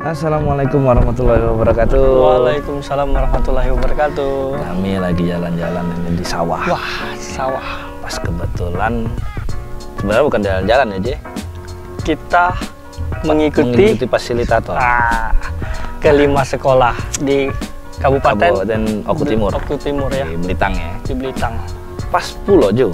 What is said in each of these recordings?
Assalamualaikum warahmatullahi wabarakatuh. Waalaikumsalam warahmatullahi wabarakatuh. Kami lagi jalan-jalan ini di sawah. Wah, sawah. Pas kebetulan, sebenarnya bukan jalan-jalan ya, Je. Kita mengikuti fasilitator kelima sekolah di Kabupaten Oku Timur. Oku Timur ya. Di Belitang ya. Di Belitang. Pas pulau Jo.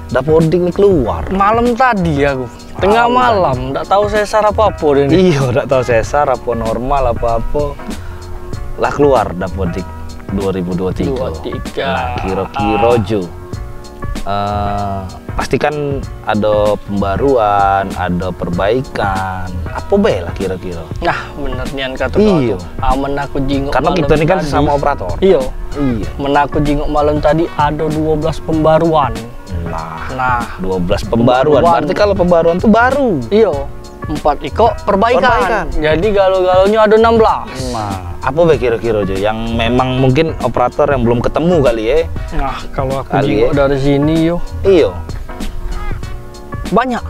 Dapodik nih keluar. Malam tadi aku. Tengah malam, nggak tahu sesar apa-apa ini. Iya, nggak tahu sesar apa normal apa-apa. Lah keluar Dapodik 2023. Nah, kira-kira Jo. Pastikan ada pembaruan, ada perbaikan. Apa be lah kira-kira? Nah, bener nian kata iya. Aman aku jingok. Karena kita ini kan sama operator. Iya. Iya. Menaku jingok malam tadi ada 12 pembaruan. Nah, 12 pembaruan. Berarti kalau pembaruan tuh baru. Iya. 4 iko perbaikan. Jadi galau-galaunya ada 16. Nah, apa be kira-kira Jo yang memang mungkin operator yang belum ketemu kali ya? Nah, kalau aku jingok dari sini yo. Iya. Banyak.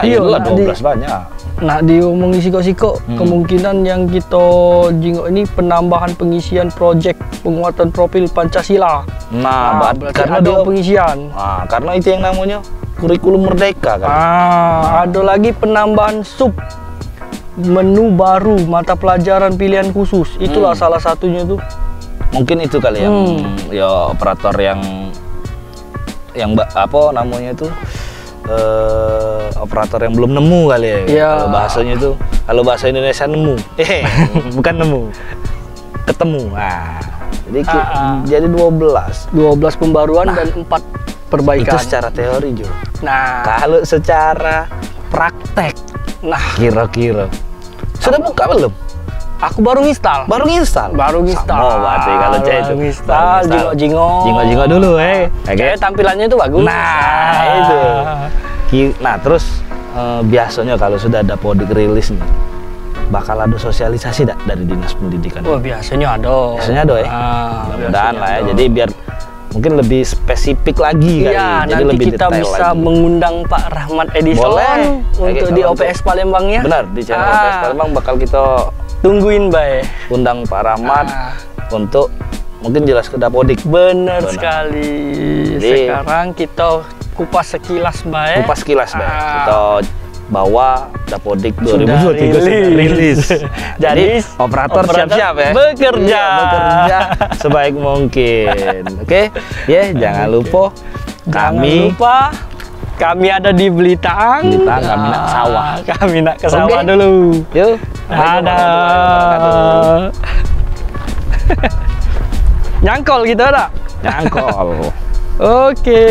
Iya lah 12 banyak. Nah, diomong siko-siko kemungkinan yang kita jingok ini penambahan pengisian proyek penguatan profil Pancasila. Nah, karena ada pengisian. Nah, karena itu yang namanya kurikulum merdeka kan. Ada lagi penambahan sub menu baru mata pelajaran pilihan khusus. Itulah salah satunya tuh. Mungkin itu kali yang ya operator yang apa namanya itu operator yang belum nemu kali ya. Kalau bahasanya itu, kalau bahasa Indonesia nemu. Bukan nemu. Ketemu. Nah, jadi 12 pembaruan dan 4 perbaikan. Itu secara teori Jo. Nah, kalau secara praktek, nah kira-kira sudah buka belum? Aku baru nginstal. Baru nginstal. Sama berarti kalau saya itu nginstal, jingok dulu Oke, tampilannya itu bagus. Nah, itu. Nah, terus biasanya kalau sudah ada Dapodik rilis nih, bakal ada sosialisasi dari Dinas Pendidikan? Oh, biasanya ada. Biasanya ada ya? Mudah-mudahan lah ya. Jadi biar mungkin lebih spesifik lagi iya, jadi nanti lebih kita bisa lagi. Mengundang Pak Rahmat Edison. Boleh. Untuk di OPS Palembang ya. Benar, di channel OPS Palembang bakal kita tungguin Bay. Undang Pak Rahmat untuk mungkin jelas ke Dapodik. Benar sekali. Jadi, sekarang kita kupas sekilas Bay. Kita bawa Dapodik 2023 rilis. Jadi operator siap-siap ya. Bekerja sebaik mungkin. Oke, jangan lupa kami ada di Belitang. Kami nak ke sawah. Kami nak ke sawah dulu. Yuk. Ada. Nyangkol gitu ada. Nyangkol. Oke.